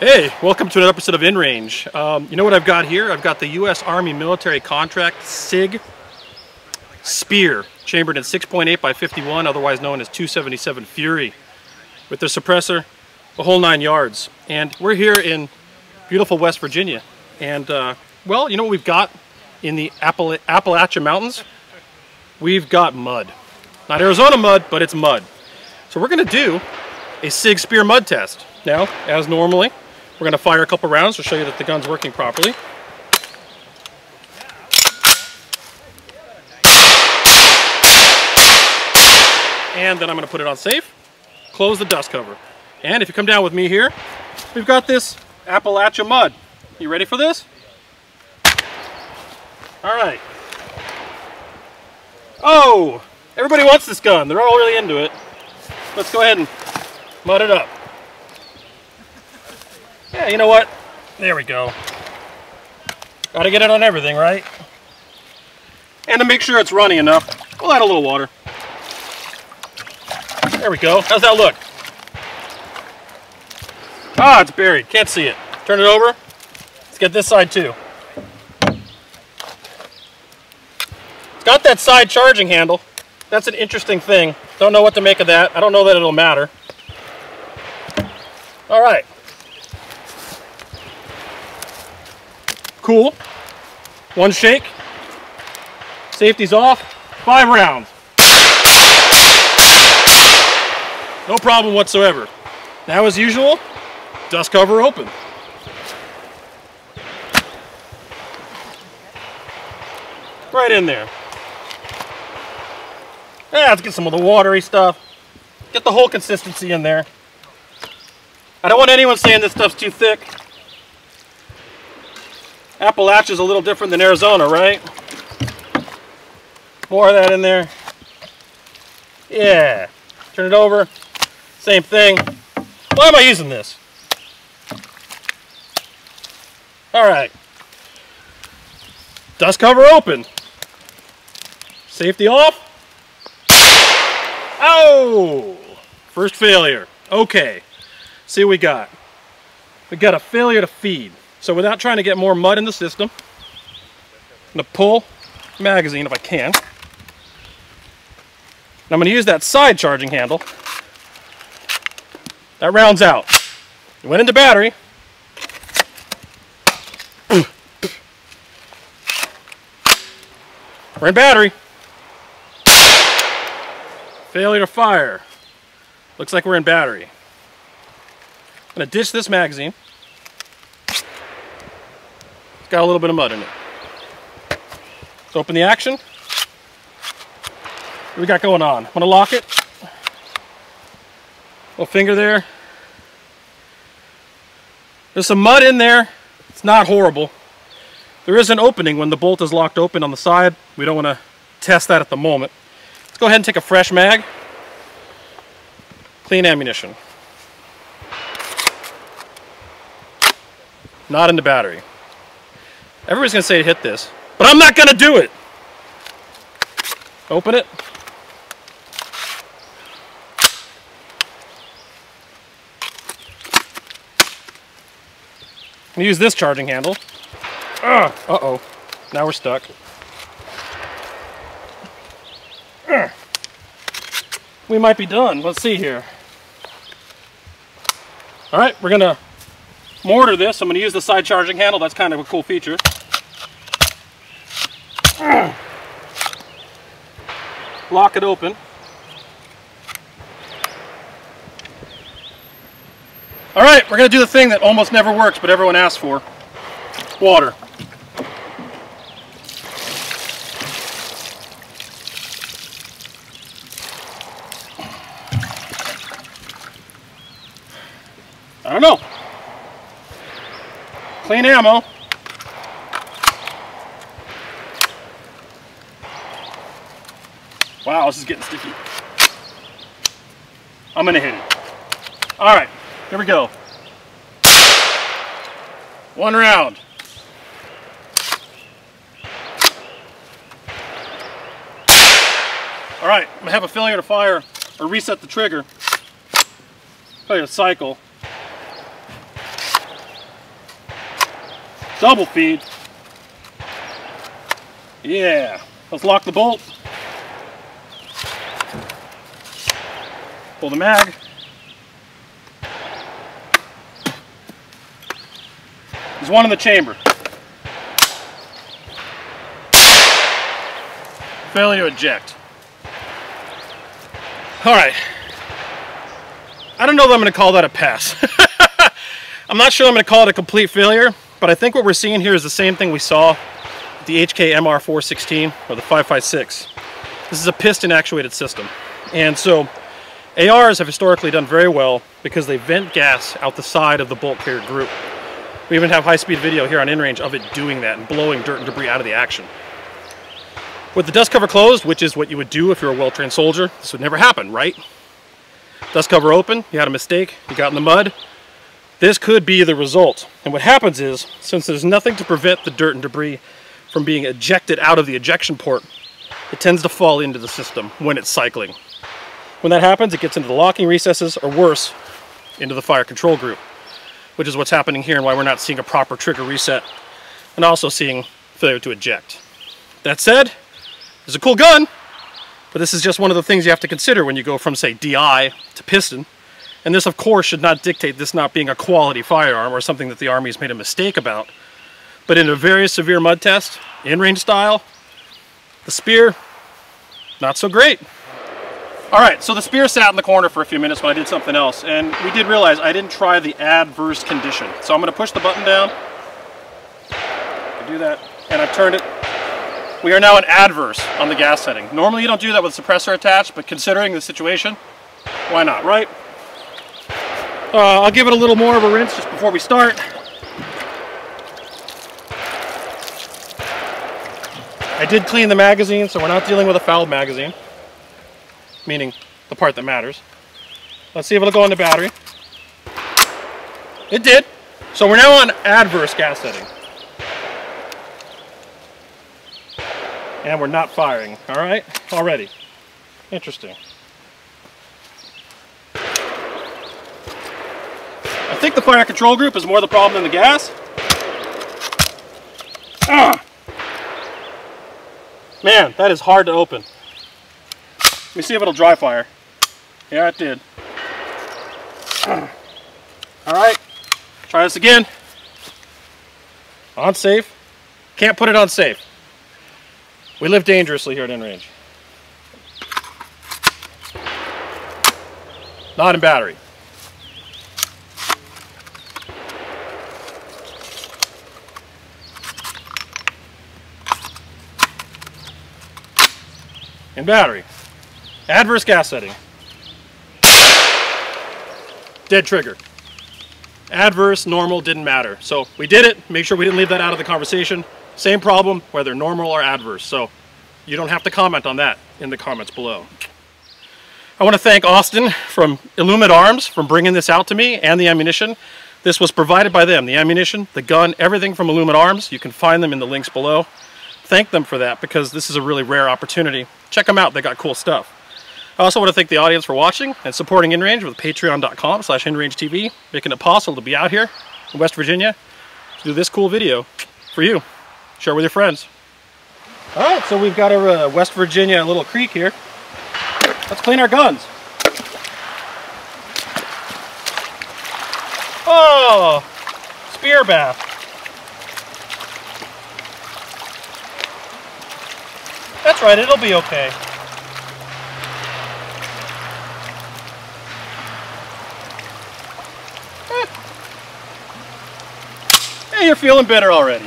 Hey, welcome to another episode of InRange. You know what I've got here? I've got the U.S. Army military contract Sig Spear, chambered in 6.8 by 51, otherwise known as 277 Fury, with their suppressor, the whole 9 yards. And we're here in beautiful West Virginia. And, well, you know what we've got in the Appalachian Mountains? We've got mud. Not Arizona mud, but it's mud. So we're going to do a Sig Spear mud test. Now, as normally, we're going to fire a couple rounds to show you that the gun's working properly. And then I'm going to put it on safe, close the dust cover. And if you come down with me here, we've got this Appalachian mud. You ready for this? All right. Oh, everybody wants this gun. They're all really into it. Let's go ahead and mud it up. Yeah, you know what? There we go. Gotta get it on everything, right? And to make sure it's runny enough, we'll add a little water. There we go. How's that look? Ah, it's buried. Can't see it. Turn it over. Let's get this side too. It's got that side charging handle. That's an interesting thing. Don't know what to make of that. I don't know that it'll matter. All right. Cool. One shake. Safety's off. 5 rounds. No problem whatsoever. Now, as usual, dust cover open. Right in there. Yeah, let's get some of the watery stuff. Get the whole consistency in there. I don't want anyone saying this stuff's too thick. Appalachia's a little different than Arizona, right? More of that in there. Yeah. Turn it over. Same thing. Why am I using this? All right. Dust cover open. Safety off. Oh! First failure. Okay. See what we got. We got a failure to feed. So without trying to get more mud in the system, I'm going to pull the magazine if I can. And I'm going to use that side charging handle. That rounds out. It went into battery. We're in battery. Failure to fire. Looks like we're in battery. I'm going to ditch this magazine. It's got a little bit of mud in it. Let's open the action. What we got going on? I'm going to lock it. Little finger there. There's some mud in there. It's not horrible. There is an opening when the bolt is locked open on the side. We don't want to test that at the moment. Let's go ahead and take a fresh mag. Clean ammunition. Not in the battery. Everybody's going to say to hit this, but I'm not going to do it. Open it. I'm going to use this charging handle. Uh-oh. Now we're stuck. We might be done. Let's see here. All right, we're going to mortar this. I'm going to use the side charging handle. That's kind of a cool feature. Lock it open. All right, we're going to do the thing that almost never works, but everyone asks for. Water. I don't know. Clean ammo. Wow, this is getting sticky. I'm gonna hit it. All right, here we go. 1 round. All right, I'm gonna have a failure to fire or reset the trigger. Failure to cycle. Double feed. Yeah. Let's lock the bolt. Pull the mag. There's one in the chamber. Failure to eject. Alright. I don't know that I'm going to call that a pass. I'm not sure I'm going to call it a complete failure, but I think what we're seeing here is the same thing we saw with the HK MR416 or the 556. This is a piston actuated system. And so ARs have historically done very well because they vent gas out the side of the bolt carrier group. We even have high-speed video here on InRange of it doing that and blowing dirt and debris out of the action. With the dust cover closed, which is what you would do if you're a well-trained soldier, this would never happen, right? Dust cover open, you had a mistake, you got in the mud. This could be the result. And what happens is, since there's nothing to prevent the dirt and debris from being ejected out of the ejection port, it tends to fall into the system when it's cycling. When that happens, it gets into the locking recesses, or worse, into the fire control group, which is what's happening here and why we're not seeing a proper trigger reset, and also seeing failure to eject. That said, it's a cool gun, but this is just one of the things you have to consider when you go from, say, DI to piston. And this, of course, should not dictate this not being a quality firearm or something that the Army's made a mistake about. But in a very severe mud test, InRange style, the Spear, not so great. Alright, so the Spear sat in the corner for a few minutes when I did something else, and we did realize I didn't try the adverse condition. So I'm going to push the button down. I do that, and I've turned it. We are now in adverse on the gas setting. Normally you don't do that with suppressor attached, but considering the situation, why not, right? I'll give it a little more of a rinse just before we start. I did clean the magazine, so we're not dealing with a fouled magazine, meaning the part that matters. Let's see if it'll go in the battery. It did. So we're now on adverse gas setting. And we're not firing, all right? Already. Interesting. I think the fire control group is more the problem than the gas. Ah! Man, that is hard to open. Let me see if it'll dry fire. Yeah, it did. Alright, try this again. On safe. Can't put it on safe. We live dangerously here at InRange. Not in battery. In battery. Adverse gas setting. Dead trigger. Adverse, normal, didn't matter. So we did it. Make sure we didn't leave that out of the conversation. Same problem, whether normal or adverse. So you don't have to comment on that in the comments below. I want to thank Austin from Illumid Arms for bringing this out to me and the ammunition. This was provided by them. The ammunition, the gun, everything from Illumid Arms. You can find them in the links below. Thank them for that because this is a really rare opportunity. Check them out. They got cool stuff. I also want to thank the audience for watching and supporting InRange with patreon.com/InRangeTV, making it possible to be out here in West Virginia to do this cool video for you. Share with your friends. Alright, so we've got our West Virginia little creek here. Let's clean our guns. Oh, spear bath. That's right, it'll be okay. Hey, you're feeling better already.